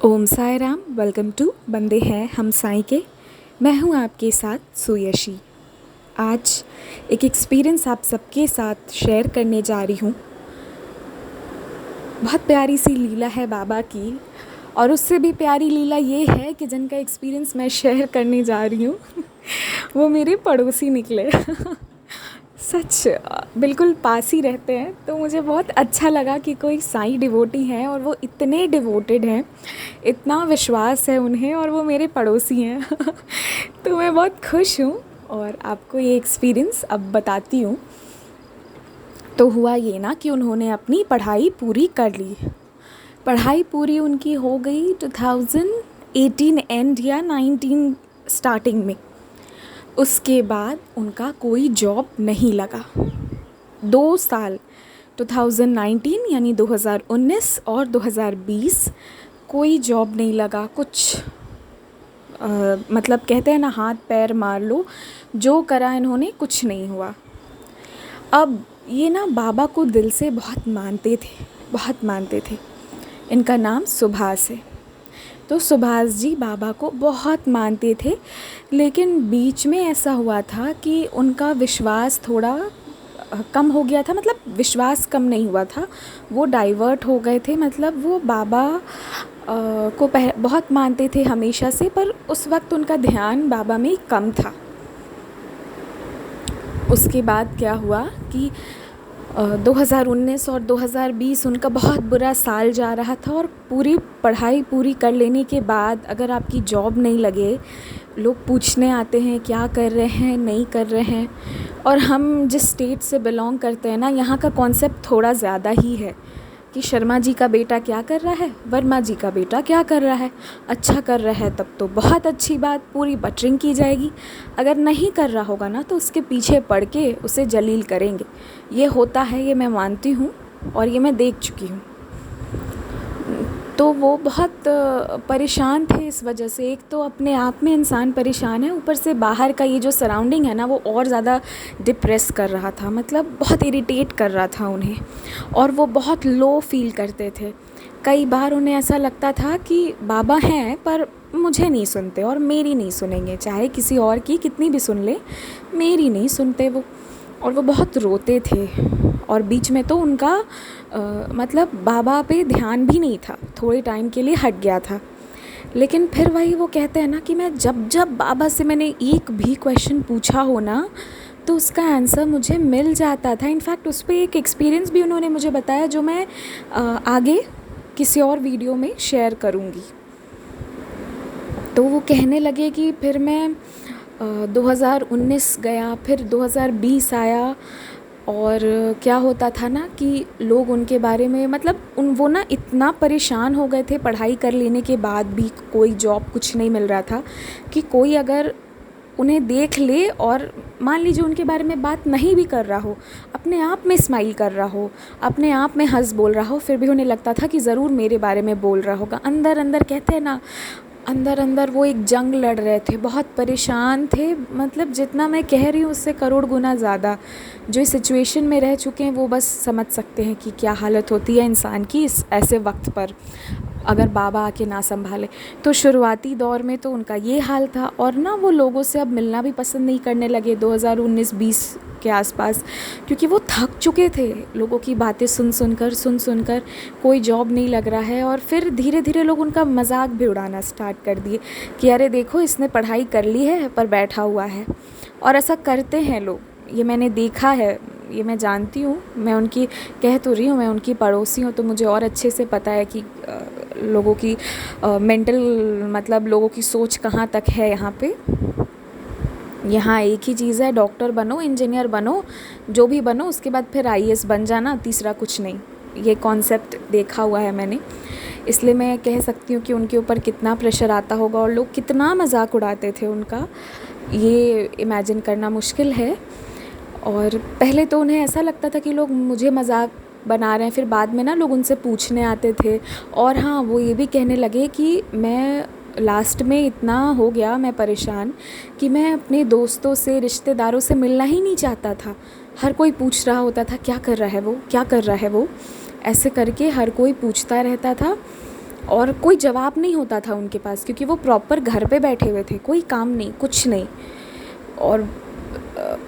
Om Sai Ram. Welcome to बंदे हैं हम साई के। मैं हूँ आपके साथ सुयशी। आज एक एक्सपीरियंस आप सबके साथ शेयर करने जा रही हूँ। बहुत प्यारी सी लीला है बाबा की, और उससे भी प्यारी लीला ये है कि जिनका एक्सपीरियंस मैं शेयर करने जा रही हूँ वो मेरे पड़ोसी निकले सच बिल्कुल पास ही रहते हैं। तो मुझे बहुत अच्छा लगा कि कोई साईं डिवोटी हैं और वो इतने डिवोटेड हैं, इतना विश्वास है उन्हें, और वो मेरे पड़ोसी हैं तो मैं बहुत खुश हूँ और आपको ये एक्सपीरियंस अब बताती हूँ। तो हुआ ये ना कि उन्होंने अपनी पढ़ाई पूरी कर ली। पढ़ाई पूरी उनकी हो गई 2018 एंड या 19 स्टार्टिंग में। उसके बाद उनका कोई जॉब नहीं लगा। 2 साल 2019 यानी 2019 और 2020 कोई जॉब नहीं लगा। कुछ मतलब कहते हैं ना, हाथ पैर मार लो, जो करा इन्होंने कुछ नहीं हुआ। अब ये ना बाबा को दिल से बहुत मानते थे, बहुत मानते थे। इनका नाम सुभाष है। तो सुभाष जी बाबा को बहुत मानते थे, लेकिन बीच में ऐसा हुआ था कि उनका विश्वास थोड़ा कम हो गया था। मतलब विश्वास कम नहीं हुआ था, वो डाइवर्ट हो गए थे। मतलब वो बाबा को बहुत मानते थे हमेशा से, पर उस वक्त उनका ध्यान बाबा में कम था। उसके बाद क्या हुआ कि 2019 और 2020 उनका बहुत बुरा साल जा रहा था, और पूरी पढ़ाई पूरी कर लेने के बाद अगर आपकी जॉब नहीं लगे, लोग पूछने आते हैं क्या कर रहे हैं, नहीं कर रहे हैं। और हम जिस स्टेट से बिलोंग करते हैं ना, यहाँ का कॉन्सेप्ट थोड़ा ज़्यादा ही है कि शर्मा जी का बेटा क्या कर रहा है, वर्मा जी का बेटा क्या कर रहा है। अच्छा कर रहा है तब तो बहुत अच्छी बात, पूरी बटरिंग की जाएगी। अगर नहीं कर रहा होगा ना, तो उसके पीछे पड़ के उसे जलील करेंगे। ये होता है, ये मैं मानती हूँ और ये मैं देख चुकी हूँ। तो वो बहुत परेशान थे इस वजह से। एक तो अपने आप में इंसान परेशान है, ऊपर से बाहर का ये जो सराउंडिंग है ना, वो और ज़्यादा डिप्रेस कर रहा था। मतलब बहुत इरिटेट कर रहा था उन्हें, और वो बहुत लो फील करते थे। कई बार उन्हें ऐसा लगता था कि बाबा हैं पर मुझे नहीं सुनते और मेरी नहीं सुनेंगे, चाहे किसी और की कितनी भी सुन ले, मेरी नहीं सुनते वो। और वो बहुत रोते थे। और बीच में तो उनका मतलब बाबा पे ध्यान भी नहीं था, थोड़े टाइम के लिए हट गया था। लेकिन फिर वही वो कहते हैं ना कि मैं जब जब बाबा से मैंने एक भी क्वेश्चन पूछा हो ना, तो उसका आंसर मुझे मिल जाता था। इनफैक्ट उस पर एक एक्सपीरियंस भी उन्होंने मुझे बताया, जो मैं आगे किसी और वीडियो में शेयर करूँगी। तो वो कहने लगे कि फिर मैं 2019 गया, फिर 2020 आया, और क्या होता था ना कि लोग उनके बारे में मतलब वो ना इतना परेशान हो गए थे पढ़ाई कर लेने के बाद भी, कोई जॉब कुछ नहीं मिल रहा था, कि कोई अगर उन्हें देख ले और मान लीजिए उनके बारे में बात नहीं भी कर रहा हो, अपने आप में स्माइल कर रहा हो, अपने आप में हंस बोल रहा हो, फिर भी उन्हें लगता था कि ज़रूर मेरे बारे में बोल रहा होगा। अंदर अंदर कहते हैं ना, अंदर अंदर वो एक जंग लड़ रहे थे, बहुत परेशान थे। मतलब जितना मैं कह रही हूँ उससे करोड़ गुना ज़्यादा जो इस सिचुएशन में रह चुके हैं वो बस समझ सकते हैं कि क्या हालत होती है इंसान की इस ऐसे वक्त पर, अगर बाबा आके ना संभाले। तो शुरुआती दौर में तो उनका ये हाल था, और ना वो लोगों से अब मिलना भी पसंद नहीं करने लगे 2019-20 के आसपास, क्योंकि वो थक चुके थे लोगों की बातें सुन सुनकर। कोई जॉब नहीं लग रहा है, और फिर धीरे धीरे लोग उनका मजाक भी उड़ाना स्टार्ट कर दिए कि अरे देखो इसने पढ़ाई कर ली है पर बैठा हुआ है। और ऐसा करते हैं लोग, ये मैंने देखा है, ये मैं जानती हूँ। मैं उनकी कह तो रही हूँ, मैं उनकी पड़ोसी हूँ, तो मुझे और अच्छे से पता है कि लोगों की मेंटल मतलब लोगों की सोच कहाँ तक है यहाँ पे। यहाँ एक ही चीज़ है, डॉक्टर बनो, इंजीनियर बनो, जो भी बनो, उसके बाद फिर आईएएस बन जाना, तीसरा कुछ नहीं। ये कॉन्सेप्ट देखा हुआ है मैंने, इसलिए मैं कह सकती हूँ कि उनके ऊपर कितना प्रेशर आता होगा और लोग कितना मजाक उड़ाते थे उनका, ये इमेजिन करना मुश्किल है। और पहले तो उन्हें ऐसा लगता था कि लोग मुझे मजाक बना रहे हैं, फिर बाद में ना लोग उनसे पूछने आते थे। और हाँ, वो ये भी कहने लगे कि मैं लास्ट में इतना हो गया मैं परेशान कि मैं अपने दोस्तों से, रिश्तेदारों से मिलना ही नहीं चाहता था। हर कोई पूछ रहा होता था क्या कर रहा है वो, क्या कर रहा है वो, ऐसे करके हर कोई पूछता रहता था। और कोई जवाब नहीं होता था उनके पास, क्योंकि वो प्रॉपर घर पे बैठे हुए थे, कोई काम नहीं, कुछ नहीं। और अ,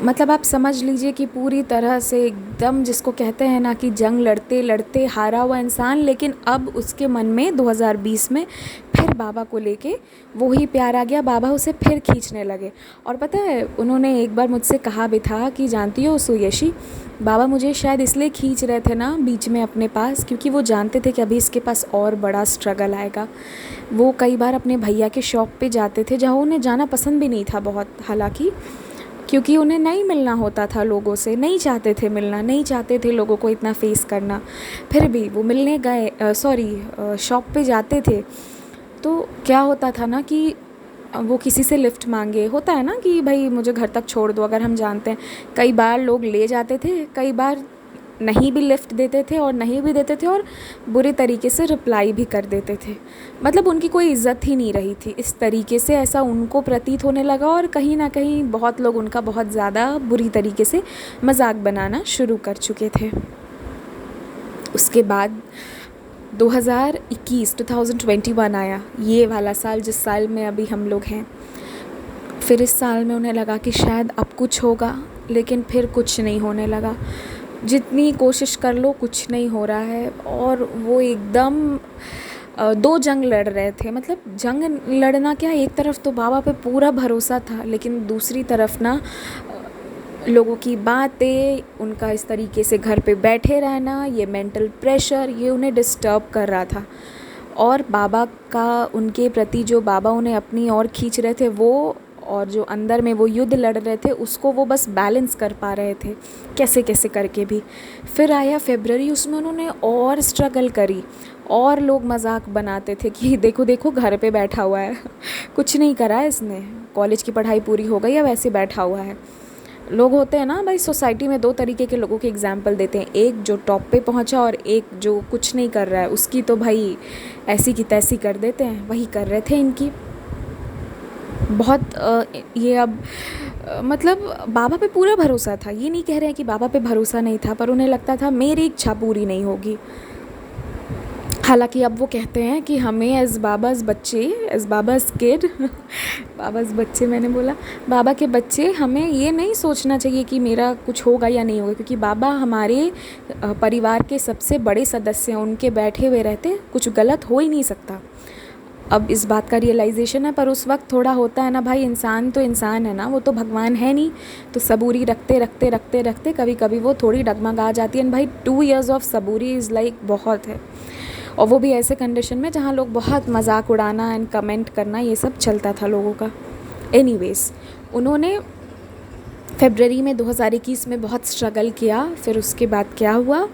मतलब आप समझ लीजिए कि पूरी तरह से एकदम, जिसको कहते हैं ना कि जंग लड़ते लड़ते हारा हुआ इंसान, लेकिन अब उसके मन में 2020 में फिर बाबा को लेके वो ही प्यार आ गया, बाबा उसे फिर खींचने लगे। और पता है, उन्होंने एक बार मुझसे कहा भी था कि जानती हो सुयशी, बाबा मुझे शायद इसलिए खींच रहे थे ना बीच में अपने पास, क्योंकि वो जानते थे कि अभी इसके पास और बड़ा स्ट्रगल आएगा। वो कई बार अपने भैया के शॉप पे जाते थे, जहाँ उन्हें जाना पसंद भी नहीं था बहुत, हालांकि, क्योंकि उन्हें नहीं मिलना होता था लोगों से, नहीं चाहते थे मिलना, नहीं चाहते थे लोगों को इतना फेस करना। फिर भी वो मिलने गए, शॉप पे जाते थे। तो क्या होता था ना कि वो किसी से लिफ्ट मांगे, होता है ना कि भाई मुझे घर तक छोड़ दो, अगर हम जानते हैं। कई बार लोग ले जाते थे, कई बार नहीं भी लिफ्ट देते थे, और नहीं भी देते थे और बुरे तरीके से रिप्लाई भी कर देते थे। मतलब उनकी कोई इज़्ज़त ही नहीं रही थी, इस तरीके से ऐसा उनको प्रतीत होने लगा। और कहीं ना कहीं बहुत लोग उनका बहुत ज़्यादा बुरी तरीके से मजाक बनाना शुरू कर चुके थे। उसके बाद 2021 आया, ये वाला साल जिस साल में अभी हम लोग हैं। फिर इस साल में उन्हें लगा कि शायद अब कुछ होगा, लेकिन फिर कुछ नहीं होने लगा। जितनी कोशिश कर लो कुछ नहीं हो रहा है। और वो एकदम दो जंग लड़ रहे थे। मतलब जंग लड़ना क्या, एक तरफ तो बाबा पे पूरा भरोसा था, लेकिन दूसरी तरफ ना लोगों की बातें, उनका इस तरीके से घर पे बैठे रहना, ये मेंटल प्रेशर, ये उन्हें डिस्टर्ब कर रहा था। और बाबा का उनके प्रति जो बाबा उन्हें अपनी ओर खींच रहे थे, वो और जो अंदर में वो युद्ध लड़ रहे थे, उसको वो बस बैलेंस कर पा रहे थे कैसे कैसे करके भी। फिर आया फरवरी, उसमें उन्होंने और स्ट्रगल करी, और लोग मजाक बनाते थे कि देखो देखो घर पे बैठा हुआ है कुछ नहीं करा है इसने, कॉलेज की पढ़ाई पूरी हो गई, अब ऐसे बैठा हुआ है। लोग होते हैं ना भाई, सोसाइटी में दो तरीके के लोगों के एग्जाम्पल देते हैं, एक जो टॉप पे पहुंचा और एक जो कुछ नहीं कर रहा है, उसकी तो भाई ऐसी की तैसी कर देते हैं। वही कर रहे थे इनकी बहुत ये अब मतलब बाबा पे पूरा भरोसा था, ये नहीं कह रहे हैं कि बाबा पे भरोसा नहीं था, पर उन्हें लगता था मेरी इच्छा पूरी नहीं होगी। हालांकि अब वो कहते हैं कि हमें एज बाबाज बच्चे, एज बाबाज किड बाबाज बच्चे मैंने बोला, बाबा के बच्चे, हमें ये नहीं सोचना चाहिए कि मेरा कुछ होगा या नहीं होगा, क्योंकि बाबा हमारे परिवार के सबसे बड़े सदस्य हैं, उनके बैठे हुए रहते कुछ गलत हो ही नहीं सकता। अब इस बात का रियलाइजेशन है, पर उस वक्त थोड़ा होता है ना भाई, इंसान तो इंसान है ना, वो तो भगवान है नहीं। तो सबूरी रखते रखते रखते रखते कभी कभी वो थोड़ी डगमगा जाती है। भाई 2 years of Saburi is like बहुत है, और वो भी ऐसे कंडीशन में जहाँ लोग बहुत मजाक उड़ाना एंड कमेंट करना, ये सब चलता था लोगों का। एनीवेज, उन्होंने फरवरी में 2021 में बहुत स्ट्रगल किया। फिर उसके बाद क्या हुआ,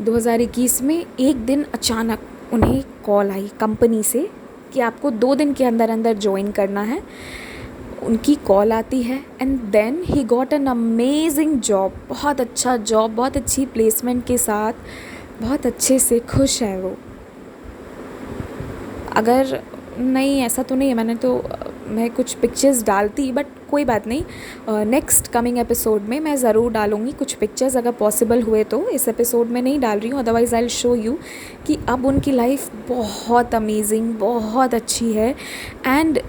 2021 में एक दिन अचानक उन्हें कॉल आई कंपनी से कि आपको 2 दिन के अंदर अंदर ज्वाइन करना है। उनकी कॉल आती है, and then he got an amazing job, बहुत अच्छा जॉब, बहुत अच्छी प्लेसमेंट के साथ, बहुत अच्छे से खुश हैं वो। अगर नहीं, ऐसा तो नहीं है, मैं कुछ पिक्चर्स डालती, बट कोई बात नहीं, नेक्स्ट कमिंग एपिसोड में मैं ज़रूर डालूँगी कुछ पिक्चर्स, अगर पॉसिबल हुए तो। इस एपिसोड में नहीं डाल रही हूँ, otherwise I will show you कि अब उनकी लाइफ बहुत अमेजिंग, बहुत अच्छी है। एंड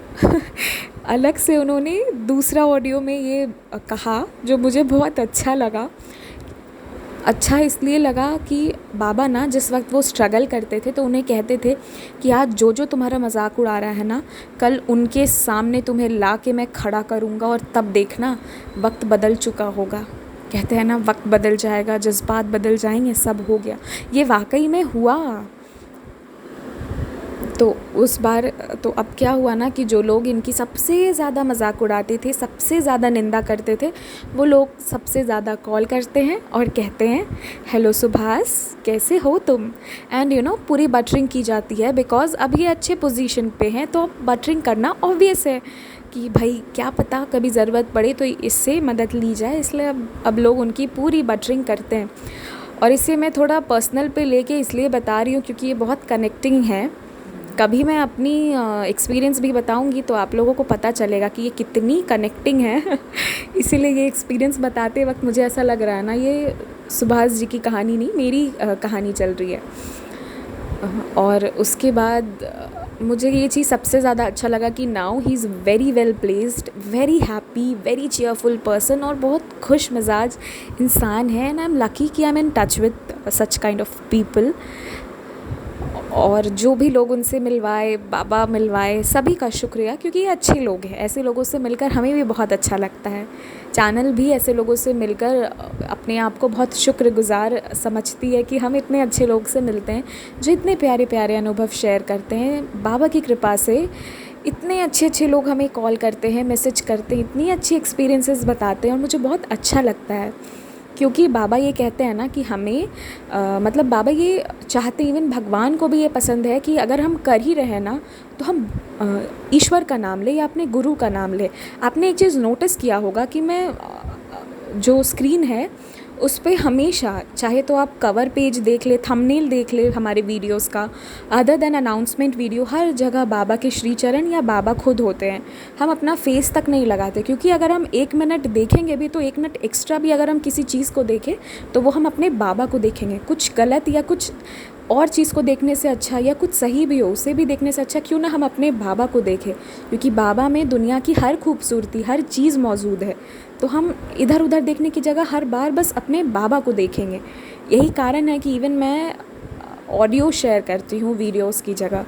अलग से उन्होंने दूसरा ऑडियो में ये कहा, जो मुझे बहुत अच्छा लगा। अच्छा इसलिए लगा कि बाबा ना जिस वक्त वो स्ट्रगल करते थे, तो उन्हें कहते थे कि आज जो जो तुम्हारा मजाक उड़ा रहा है ना, कल उनके सामने तुम्हें ला के मैं खड़ा करूँगा, और तब देखना वक्त बदल चुका होगा। कहते हैं ना, वक्त बदल जाएगा, जज्बात बदल जाएंगे, सब हो गया। ये वाकई में हुआ। तो उस बार तो अब क्या हुआ ना कि जो लोग इनकी सबसे ज़्यादा मजाक उड़ाते थे, सबसे ज़्यादा निंदा करते थे, वो लोग सबसे ज़्यादा कॉल करते हैं और कहते हैं हेलो सुभाष, कैसे हो तुम। एंड पूरी बटरिंग की जाती है, बिकॉज़ अब ये अच्छे पोजीशन पे हैं, तो अब बटरिंग करना ऑब्वियस है कि भाई क्या पता कभी ज़रूरत पड़े तो इससे मदद ली जाए, इसलिए अब लोग उनकी पूरी बटरिंग करते हैं। और इसे मैं थोड़ा पर्सनल पे लेके इसलिए बता रही हूँ क्योंकि ये बहुत कनेक्टिंग है। कभी मैं अपनी एक्सपीरियंस भी बताऊंगी तो आप लोगों को पता चलेगा कि ये कितनी कनेक्टिंग है इसीलिए ये एक्सपीरियंस बताते वक्त मुझे ऐसा लग रहा है ना, ये सुभाष जी की कहानी नहीं, मेरी कहानी चल रही है। और उसके बाद मुझे ये चीज़ सबसे ज़्यादा अच्छा लगा कि now he is very well placed, very happy, very cheerful person और बहुत खुश मिजाज इंसान है। एंड आई एम लकी कि I am in touch with such kind of people. और जो भी लोग उनसे मिलवाए, बाबा मिलवाए, सभी का शुक्रिया, क्योंकि ये अच्छे लोग हैं। ऐसे लोगों से मिलकर हमें भी बहुत अच्छा लगता है। चैनल भी ऐसे लोगों से मिलकर अपने आप को बहुत शुक्रगुज़ार समझती है कि हम इतने अच्छे लोग से मिलते हैं जो इतने प्यारे प्यारे अनुभव शेयर करते हैं। बाबा की कृपा से इतने अच्छे अच्छे लोग हमें कॉल करते हैं, मैसेज करते हैं, इतनी अच्छी एक्सपीरियंसेस बताते हैं और मुझे बहुत अच्छा लगता है। क्योंकि बाबा ये कहते हैं ना कि हमें मतलब बाबा ये चाहते, इवन भगवान को भी ये पसंद है कि अगर हम कर ही रहे हैं ना तो हम ईश्वर का नाम ले या अपने गुरु का नाम ले। आपने एक चीज़ नोटिस किया होगा कि मैं जो स्क्रीन है उस पे हमेशा, चाहे तो आप कवर पेज देख ले, थंबनेल देख ले हमारे वीडियोस का, अदर देन अनाउंसमेंट वीडियो, हर जगह बाबा के श्री चरण या बाबा खुद होते हैं। हम अपना फेस तक नहीं लगाते, क्योंकि अगर हम 1 मिनट देखेंगे भी तो 1 मिनट एक्स्ट्रा भी अगर हम किसी चीज़ को देखें तो वो हम अपने बाबा को देखेंगे। कुछ गलत या कुछ और चीज़ को देखने से अच्छा, या कुछ सही भी हो उसे भी देखने से अच्छा क्यों ना हम अपने बाबा को देखें, क्योंकि बाबा में दुनिया की हर खूबसूरती, हर चीज़ मौजूद है। तो हम इधर उधर देखने की जगह हर बार बस अपने बाबा को देखेंगे। यही कारण है कि इवन मैं ऑडियो शेयर करती हूँ वीडियोस की जगह,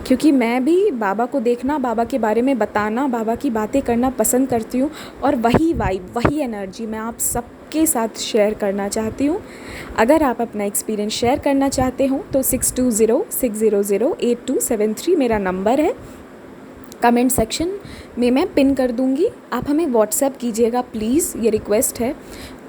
क्योंकि मैं भी बाबा को देखना, बाबा के बारे में बताना, बाबा की बातें करना पसंद करती हूँ। और वही वाइब, वही एनर्जी मैं आप सबके साथ शेयर करना चाहती हूँ। अगर आप अपना एक्सपीरियंस शेयर करना चाहते हो तो 6206008273 मेरा नंबर है। कमेंट सेक्शन में मैं पिन कर दूँगी, आप हमें व्हाट्सएप कीजिएगा प्लीज़, ये रिक्वेस्ट है।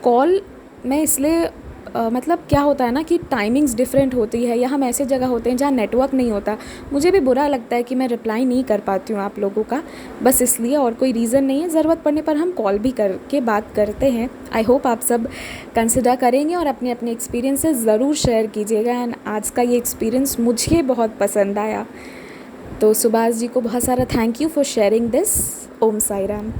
कॉल मैं इसलिए मतलब क्या होता है ना कि टाइमिंग्स डिफरेंट होती है, या हम ऐसे जगह होते हैं जहाँ नेटवर्क नहीं होता। मुझे भी बुरा लगता है कि मैं रिप्लाई नहीं कर पाती हूँ आप लोगों का, बस इसलिए, और कोई रीज़न नहीं है। ज़रूरत पड़ने पर हम कॉल भी करके बात करते हैं। आई होप आप सब कंसिडर करेंगे और अपने अपने एक्सपीरियंसेस ज़रूर शेयर कीजिएगा। एंड आज का ये एक्सपीरियंस मुझे बहुत पसंद आया। तो सुभाष जी को बहुत सारा thank you for sharing this. Om Sai Ram.